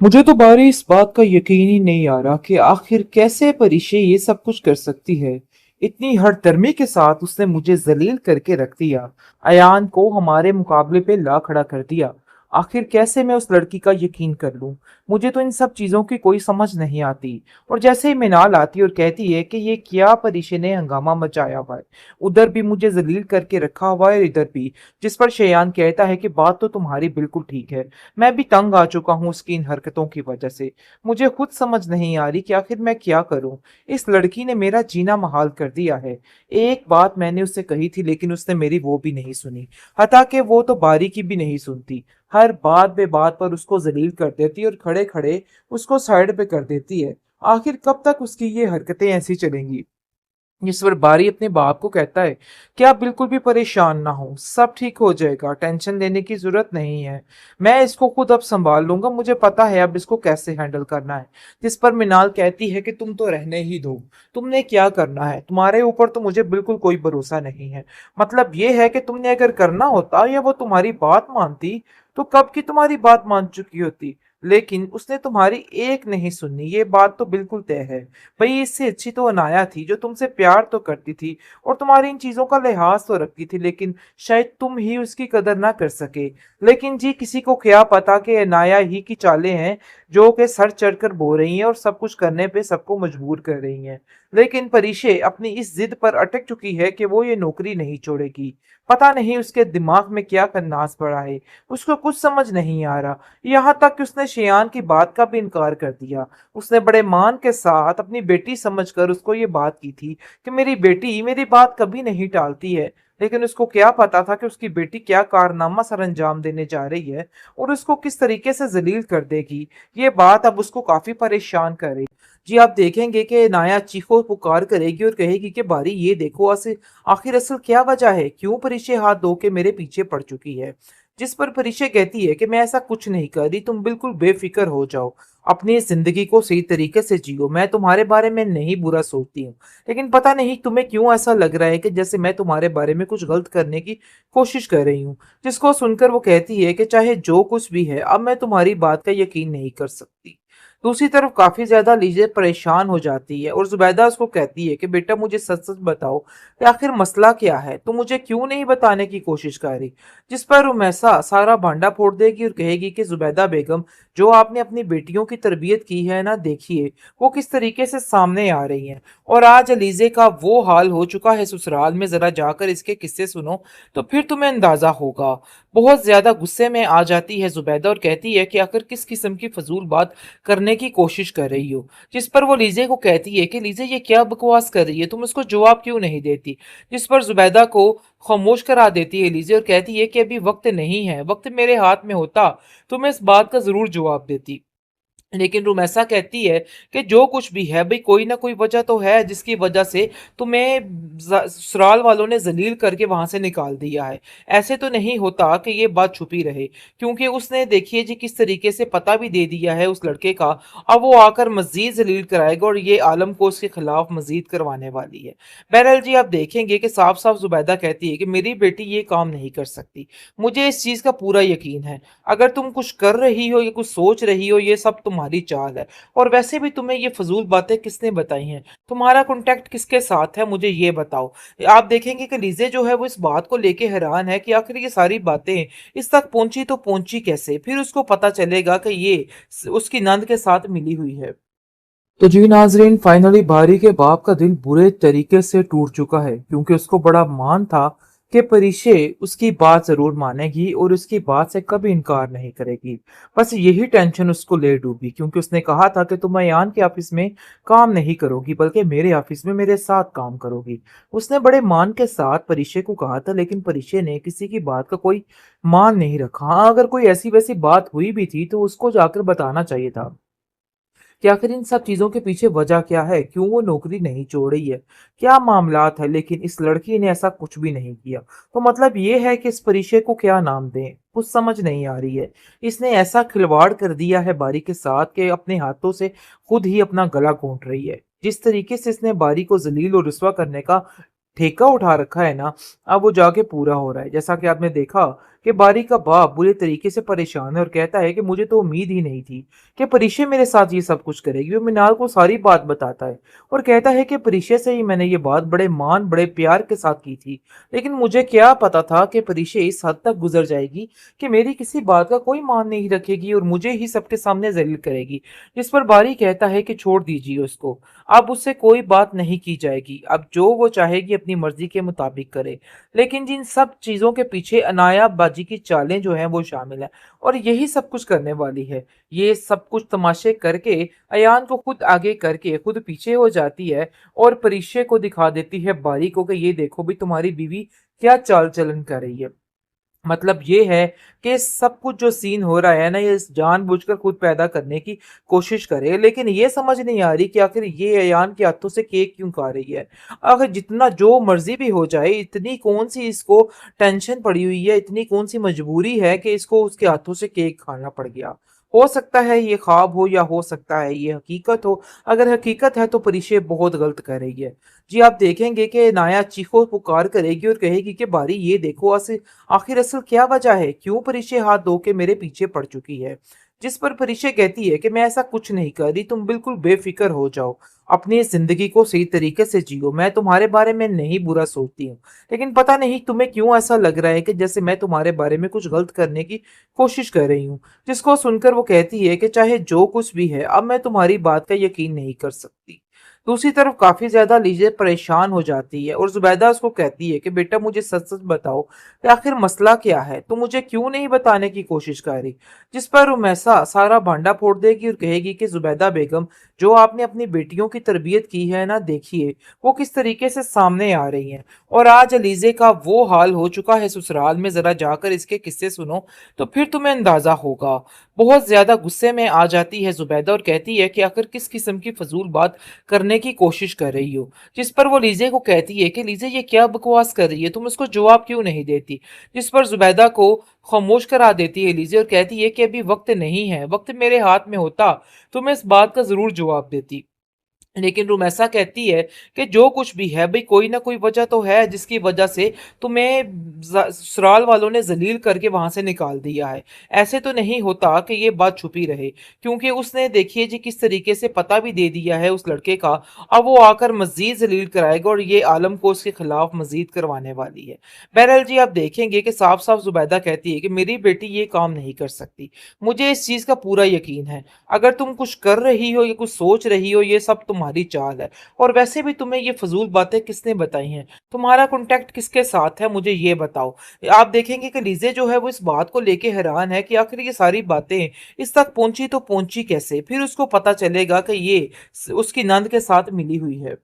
मुझे तो बारी इस बात का यकीन ही नहीं आ रहा कि आखिर कैसे परिशे ये सब कुछ कर सकती है। इतनी हठधर्मी के साथ उसने मुझे जलील करके रख दिया। अयान को हमारे मुकाबले पे ला खड़ा कर दिया। आखिर कैसे मैं उस लड़की का यकीन कर लूं? मुझे तो इन सब चीजों की कोई समझ नहीं आती। और जैसे ही मिनाल आती और कहती है कि ये क्या परिशे ने हंगामा मचाया हुआ है, उधर भी मुझे जलील करके रखा हुआ है, इधर भी। जिस पर शेयान कहता है कि बात तो तुम्हारी बिल्कुल ठीक है, मैं भी तंग आ चुका हूँ उसकी इन हरकतों की वजह से। मुझे खुद समझ नहीं आ रही कि आखिर मैं क्या करूं। इस लड़की ने मेरा जीना महाल कर दिया है। एक बात मैंने उससे कही थी लेकिन उसने मेरी वो भी नहीं सुनी। हता कि वो तो बारी की भी नहीं सुनती। हर बात बे बात पर उसको जलील कर देती और खड़े खड़े उसको साइड पे कर देती है। आखिर कब तक उसकी ये हरकतें ऐसी चलेंगी? इस पर बारी अपने बाप को कहता है कि आप बिल्कुल भी परेशान ना हो, सब ठीक हो जाएगा, टेंशन लेने की जरूरत नहीं है। मैं इसको खुद अब संभाल लूंगा, मुझे पता है अब इसको कैसे हैंडल करना है। जिस पर मिनाल कहती है कि तुम तो रहने ही दो, तुमने क्या करना है, तुम्हारे ऊपर तो मुझे बिल्कुल कोई भरोसा नहीं है। मतलब ये है कि तुमने अगर करना होता या वो तुम्हारी बात मानती तो कब की तुम्हारी बात मान चुकी होती। लेकिन उसने तुम्हारी एक नहीं सुननी, ये बात तो बिल्कुल तय है। भाई इससे अच्छी तो अनाया थी जो तुमसे प्यार तो करती थी और तुम्हारी इन चीजों का लिहाज तो रखती थी, लेकिन शायद तुम ही उसकी कदर ना कर सके। लेकिन जी किसी को क्या पता कि अनाया ही की चालें हैं जो कि सर चढ़कर बो रही हैं और सब कुछ करने पे सबको मजबूर कर रही हैं। लेकिन परीशे अपनी इस जिद पर अटक चुकी है कि वो ये नौकरी नहीं छोड़ेगी। पता नहीं उसके दिमाग में क्या कन्नास पड़ा है, उसको कुछ समझ नहीं आ रहा। यहाँ तक कि उसने शेयान की बात का भी इनकार कर दिया। उसने बड़े मान के साथ अपनी बेटी समझकर उसको ये बात की थी कि मेरी बेटी मेरी बात कभी नहीं टालती है। लेकिन उसको क्या पता था कि उसकी बेटी क्या कारनामा सर अंजाम देने जा रही है और उसको किस तरीके से जलील कर देगी। ये बात अब उसको काफी परेशान कर रही। जी आप देखेंगे कि नाया चीखो पुकार करेगी और कहेगी कि बारी ये देखो आखिर असल क्या वजह है, क्यों परिचय हाथ धो के मेरे पीछे पड़ चुकी है। जिस पर परिचय कहती है कि मैं ऐसा कुछ नहीं कर रही, तुम बिल्कुल बेफिक्र हो जाओ, अपनी जिंदगी को सही तरीके से जियो, मैं तुम्हारे बारे में नहीं बुरा सोचती हूँ। लेकिन पता नहीं तुम्हें क्यों ऐसा लग रहा है कि जैसे मैं तुम्हारे बारे में कुछ गलत करने की कोशिश कर रही हूँ। जिसको सुनकर वो कहती है कि चाहे जो कुछ भी है अब मैं तुम्हारी बात का यकीन नहीं कर सकती। दूसरी तरफ काफी ज्यादा लीजे परेशान हो जाती है और जुबैदा उसको कहती है कि बेटा मुझे सच सच बताओ कि आखिर मसला क्या है, तुम मुझे क्यों नहीं बताने की कोशिश कर रही। जिस पर रुमैसा सारा भांडा फोड़ देगी और कहेगी कि जुबैदा बेगम, जो आपने अपनी बेटियों की तरबियत की है ना, देखिए वो किस तरीके से सामने आ रही हैं। और आज अलीजे का वो हाल हो चुका है ससुराल में, जरा जाकर इसके किस्से सुनो तो फिर तुम्हें अंदाजा होगा। बहुत ज्यादा गुस्से में आ जाती है जुबैदा और कहती है कि आखिर किस किस्म की फजूल बात करने की कोशिश कर रही हो। जिस पर वो लीजे को कहती है कि लीजे ये क्या बकवास कर रही है, तुम उसको जवाब क्यों नहीं देती। जिस पर जुबैदा को खामोश करा देती है लीजे और कहती है कि अभी वक्त नहीं है, वक्त मेरे हाथ में होता तो मैं इस बात का जरूर जवाब देती। लेकिन रुमैसा कहती है कि जो कुछ भी है भाई कोई ना कोई वजह तो है जिसकी वजह से तुम्हें ससुराल वालों ने जलील करके वहां से निकाल दिया है। ऐसे तो नहीं होता कि ये बात छुपी रहे, क्योंकि उसने देखिए जी किस तरीके से पता भी दे दिया है उस लड़के का। अब वो आकर मजीद जलील कराएगा और ये आलम को उसके खिलाफ मजीद करवाने वाली है। बहरहाल जी आप देखेंगे कि साफ साफ जुबैदा कहती है कि मेरी बेटी ये काम नहीं कर सकती, मुझे इस चीज का पूरा यकीन है। अगर तुम कुछ कर रही हो या कुछ सोच रही हो ये सब तुम्हारी चाल है। और वैसे भी तुम्हें ये फजूल बातें किसने बताई हैं, तुम्हारा कॉन्टेक्ट किसके साथ है, मुझे ये बताओ। आप देखेंगे कि लीजे जो है वो इस बात को लेके हैरान है कि आखिर ये सारी बातें इस तक पहुंची तो पहुंची कैसे, फिर उसको पता चलेगा कि ये उसकी नंद के साथ मिली हुई है। तो जी नाजरीन, फाइनली बारी के बाप का दिल बुरे तरीके से टूट चुका है, क्योंकि उसको बड़ा मान था कि परिशे उसकी बात जरूर मानेगी और उसकी बात से कभी इनकार नहीं करेगी। बस यही टेंशन उसको ले डूबी, क्योंकि उसने कहा था कि तुम अयान के ऑफिस में काम नहीं करोगी बल्कि मेरे ऑफिस में मेरे साथ काम करोगी। उसने बड़े मान के साथ परिशे को कहा था, लेकिन परिशे ने किसी की बात का कोई मान नहीं रखा। हाँ, अगर कोई ऐसी वैसी बात हुई भी थी तो उसको जाकर बताना चाहिए था कि आखिर इन सब चीजों के पीछे वजह क्या है, क्यों वो नौकरी नहीं छोड़ रही है, क्या मामलात है। लेकिन इस लड़की ने ऐसा कुछ भी नहीं किया। तो मतलब ये है कि इस परिचय को क्या नाम दें, कुछ समझ नहीं आ रही है। इसने ऐसा खिलवाड़ कर दिया है बारी के साथ कि अपने हाथों से खुद ही अपना गला घोंट रही है। जिस तरीके से इसने बारी को जलील और रुस्वा करने का ठेका उठा रखा है ना, अब वो जाके पूरा हो रहा है। जैसा कि आपने देखा कि बारी का बाप बुरे तरीके से परेशान है और कहता है कि मुझे तो उम्मीद ही नहीं थी कि परिशे मेरे साथ ये सब कुछ करेगी। वो मिनाल को सारी बात बताता है और कहता है कि परिशे से ही मैंने ये बात बड़े मान बड़े प्यार के साथ की थी, लेकिन मुझे क्या पता था कि परिशे इस हद तक गुजर जाएगी कि मेरी किसी बात का कोई मान नहीं रखेगी और मुझे ही सबके सामने जलील करेगी। जिस पर बारी कहता है कि छोड़ दीजिए उसको, अब उससे कोई बात नहीं की जाएगी, अब जो वो चाहेगी अपनी मर्जी के मुताबिक करे। लेकिन जिन सब चीजों के पीछे अनायाबाजी की चालें जो हैं वो शामिल है और यही सब कुछ करने वाली है। ये सब कुछ तमाशे करके अयान को खुद आगे करके खुद पीछे हो जाती है और परिश्य को दिखा देती है बारी को कि ये देखो भी तुम्हारी बीवी क्या चाल चलन कर रही है। मतलब ये है कि सब कुछ जो सीन हो रहा है ना, ये जानबूझकर खुद पैदा करने की कोशिश करे, लेकिन ये समझ नहीं आ रही कि आखिर ये अयान के हाथों से केक क्यों खा रही है। आखिर जितना जो मर्जी भी हो जाए, इतनी कौन सी इसको टेंशन पड़ी हुई है, इतनी कौन सी मजबूरी है कि इसको उसके हाथों से केक खाना पड़ गया। हो सकता है ये ख्वाब हो या हो सकता है ये हकीकत हो। अगर हकीकत है तो परिशे बहुत गलत कर रही है। जी आप देखेंगे कि नाया चीखो पुकार करेगी और कहेगी कि बारी ये देखो, आखिर असल क्या वजह है, क्यों परिशे हाथ धो के मेरे पीछे पड़ चुकी है। जिस पर परिशे कहती है कि मैं ऐसा कुछ नहीं कर रही, तुम बिल्कुल बेफिक्र हो जाओ, अपनी जिंदगी को सही तरीके से जियो, मैं तुम्हारे बारे में नहीं बुरा सोचती हूँ। लेकिन पता नहीं तुम्हें क्यों ऐसा लग रहा है कि जैसे मैं तुम्हारे बारे में कुछ गलत करने की कोशिश कर रही हूँ। जिसको सुनकर वो कहती है कि चाहे जो कुछ भी है, अब मैं तुम्हारी बात का यकीन नहीं कर सकती। दूसरी तरफ काफी ज्यादा लीजे परेशान हो जाती है और जुबैदा उसको कहती है कि बेटा मुझे सच सच बताओ कि आखिर मसला क्या है, तुम मुझे क्यों नहीं बताने की कोशिश कर रही। जिस पर रुमैसा सारा भांडा फोड़ देगी और कहेगी कि जुबैदा बेगम, जो आपने अपनी बेटियों की तरबियत की है ना, देखिए वो किस तरीके से सामने आ रही हैं और आज अलीजे का वो हाल हो चुका है ससुराल में, जरा जाकर इसके किस्से सुनो तो फिर तुम्हें अंदाजा होगा। बहुत ज्यादा गुस्से में आ जाती है जुबैदा और कहती है कि आखिर किस किस्म की फजूल बात करने की कोशिश कर रही हो। जिस पर वो लीजे को कहती है कि लीजे ये क्या बकवास कर रही है, तुम इसको जवाब क्यों नहीं देती। जिस पर जुबैदा को खामोश करा देती है लीजे और कहती है कि अभी वक्त नहीं है, वक्त मेरे हाथ में होता तो मैं इस बात का जरूर जवाब देती। लेकिन रुमैसा कहती है कि जो कुछ भी है भाई, कोई ना कोई वजह तो है जिसकी वजह से तुम्हें ससुराल वालों ने जलील करके वहां से निकाल दिया है। ऐसे तो नहीं होता कि ये बात छुपी रहे, क्योंकि उसने देखिए जी किस तरीके से पता भी दे दिया है उस लड़के का। अब वो आकर मजीद जलील कराएगा और ये आलम को उसके खिलाफ मजीद करवाने वाली है। बहरहाल जी आप देखेंगे कि साफ साफ जुबैदा कहती है कि मेरी बेटी ये काम नहीं कर सकती, मुझे इस चीज का पूरा यकीन है। अगर तुम कुछ कर रही हो या कुछ सोच रही हो, ये सब तुम्हारी चाल है। और वैसे भी तुम्हें ये फजूल बातें किसने बताई हैं, तुम्हारा कॉन्टेक्ट किसके साथ है, मुझे ये बताओ। आप देखेंगे कि लीजे जो है वो इस बात को लेके हैरान है कि आखिर ये सारी बातें इस तक पहुंची तो पहुंची कैसे। फिर उसको पता चलेगा कि ये उसकी नंद के साथ मिली हुई है।